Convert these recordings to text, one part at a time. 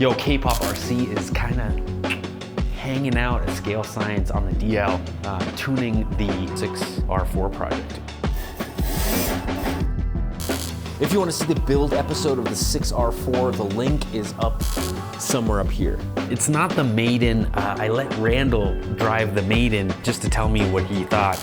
Yo, kpopRC is kind of hanging out at Scale Science on the DL, tuning the 6R4 project. If you want to see the build episode of the 6R4, the link is up somewhere up here. It's not the Maiden. I let Randall drive the Maiden just to tell me what he thought.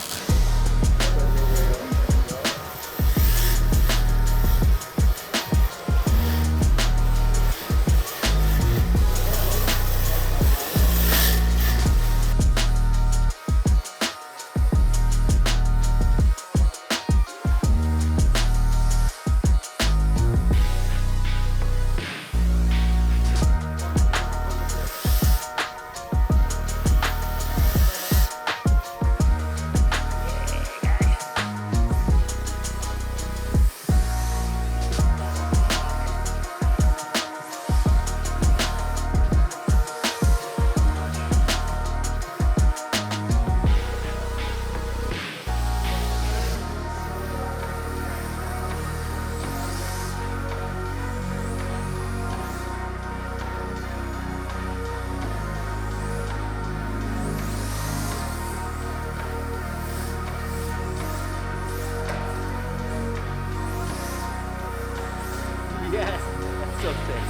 Yes, that's something.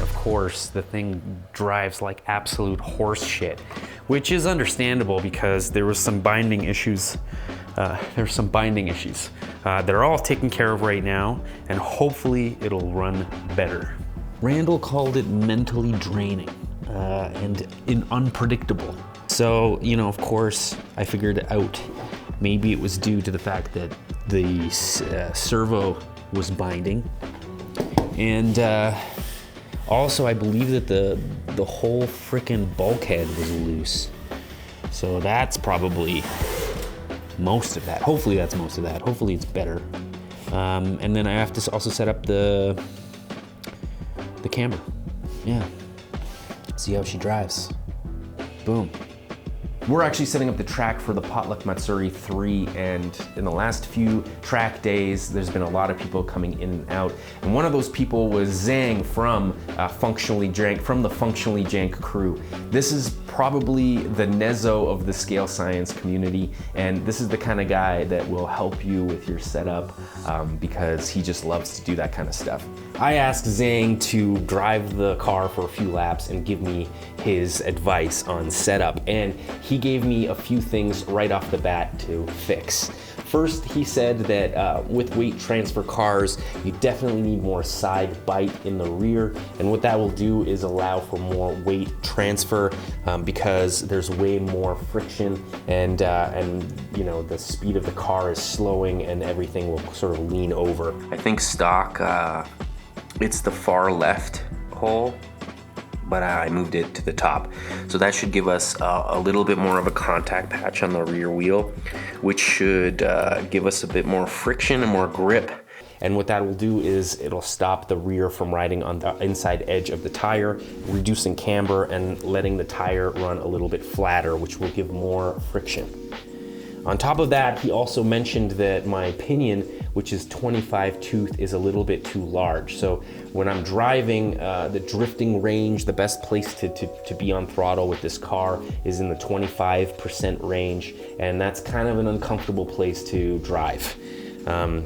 Of course, the thing drives like absolute horse shit, which is understandable because there was some binding issues. They're all taken care of right now, and hopefully it'll run better. Randall called it mentally draining and unpredictable. So, you know, of course, I figured out maybe it was due to the fact that the servo was binding. And also, I believe that the whole frickin' bulkhead was loose. So that's probably most of that. Hopefully that's most of that. Hopefully it's better. And then I have to also set up the camber. Yeah. See how she drives. Boom. We're actually setting up the track for the Potluck Matsuri 3, and in the last few track days, there's been a lot of people coming in and out. And one of those people was Zhang from the Functionally Jank crew. This is probably the Nezo of the Scale Science community, and this is the kind of guy that will help you with your setup because he just loves to do that kind of stuff. I asked Zhang to drive the car for a few laps and give me his advice on setup, and he gave me a few things right off the bat to fix. First, he said that with weight transfer cars, you definitely need more side bite in the rear, and what that will do is allow for more weight transfer because there's way more friction, and you know, the speed of the car is slowing and everything will sort of lean over. I think stock, it's the far left hole, but I moved it to the top. So that should give us a little bit more of a contact patch on the rear wheel, which should give us a bit more friction and more grip. And what that will do is it'll stop the rear from riding on the inside edge of the tire, reducing camber and letting the tire run a little bit flatter, which will give more friction. On top of that, he also mentioned that my pinion, which is 25 tooth, is a little bit too large. So when I'm driving the drifting range, the best place to be on throttle with this car is in the 25% range, and that's kind of an uncomfortable place to drive.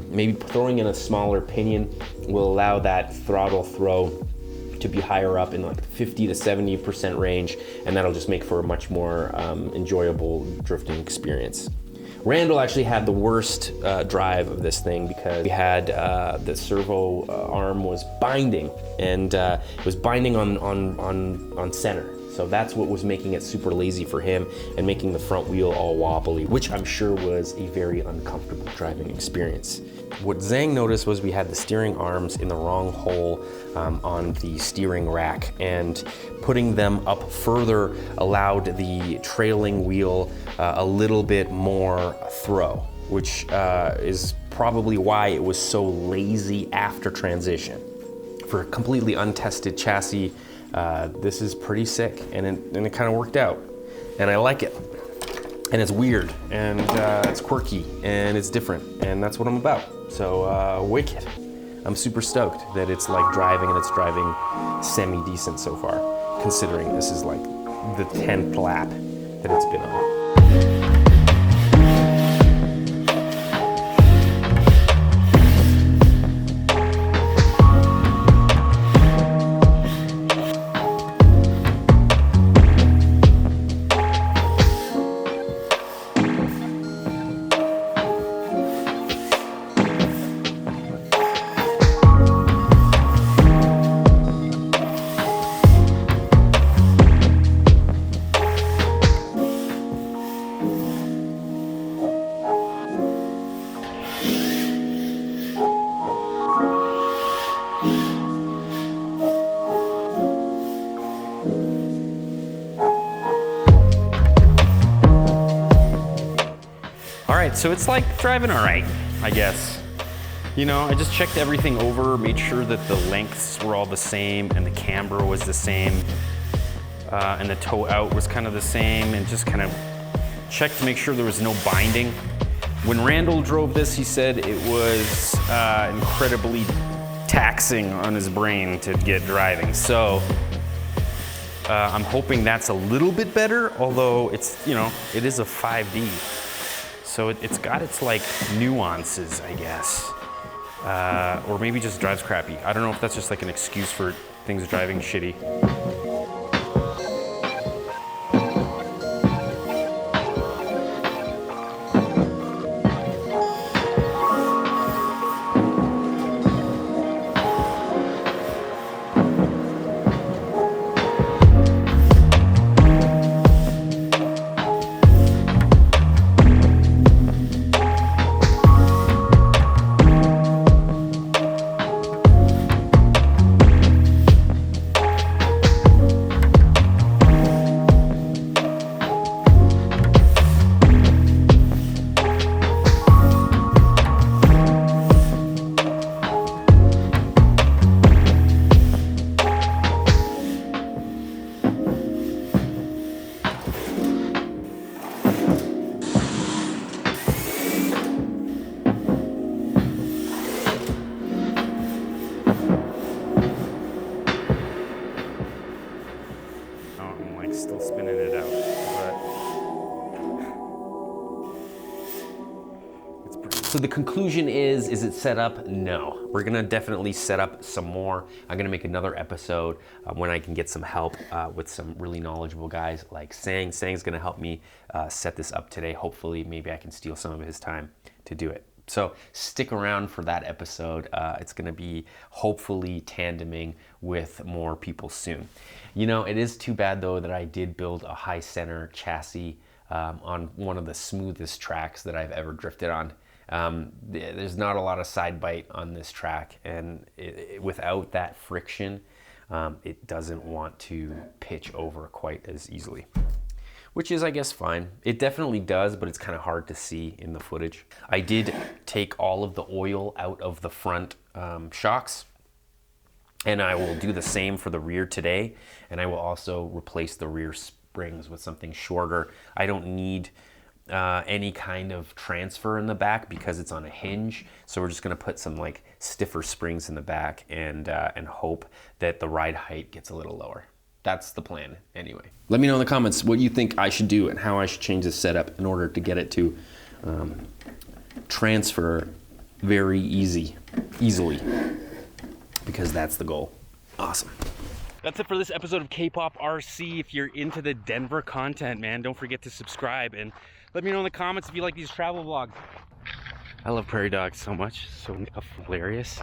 Maybe throwing in a smaller pinion will allow that throttle throw to be higher up in like 50 to 70% range, and that'll just make for a much more enjoyable drifting experience. Randall actually had the worst drive of this thing because we had the servo arm was binding, and it was binding on center. So that's what was making it super lazy for him and making the front wheel all wobbly, which I'm sure was a very uncomfortable driving experience. What Zhang noticed was we had the steering arms in the wrong hole on the steering rack, and putting them up further allowed the trailing wheel a little bit more throw, which is probably why it was so lazy after transition. For a completely untested chassis, this is pretty sick, and it kind of worked out. And I like it. And it's weird, and it's quirky, and it's different, and that's what I'm about. So, wicked. I'm super stoked that it's like driving, and it's driving semi-decent so far, considering this is like the 10th lap that it's been on. So it's like driving all right, I guess. You know, I just checked everything over, made sure that the lengths were all the same and the camber was the same and the toe out was kind of the same, and just kind of checked to make sure there was no binding. When Randall drove this, he said it was incredibly taxing on his brain to get driving. So I'm hoping that's a little bit better, although it's, you know, it is a 5D. So it's got its like nuances, I guess. Or maybe just drives crappy. I don't know if that's just like an excuse for things driving shitty. Still spinning it out, but it's pretty. So the conclusion is it set up? No. We're gonna definitely set up some more. I'm gonna make another episode when I can get some help with some really knowledgeable guys like Sang. Sang's gonna help me set this up today. Hopefully, maybe I can steal some of his time to do it. So stick around for that episode. It's gonna be hopefully tandeming with more people soon. You know, it is too bad though that I did build a high center chassis on one of the smoothest tracks that I've ever drifted on. There's not a lot of side bite on this track, and without that friction, it doesn't want to pitch over quite as easily. Which is, I guess, fine. It definitely does, but it's kind of hard to see in the footage. I did take all of the oil out of the front shocks, and I will do the same for the rear today, and I will also replace the rear springs with something shorter. I don't need any kind of transfer in the back because it's on a hinge, so we're just gonna put some like stiffer springs in the back and hope that the ride height gets a little lower. That's the plan anyway. Let me know in the comments what you think I should do and how I should change this setup in order to get it to transfer very easily, because that's the goal. Awesome. That's it for this episode of kpopRC. If you're into the Denver content, man, don't forget to subscribe and let me know in the comments if you like these travel vlogs. I love prairie dogs so much, so hilarious.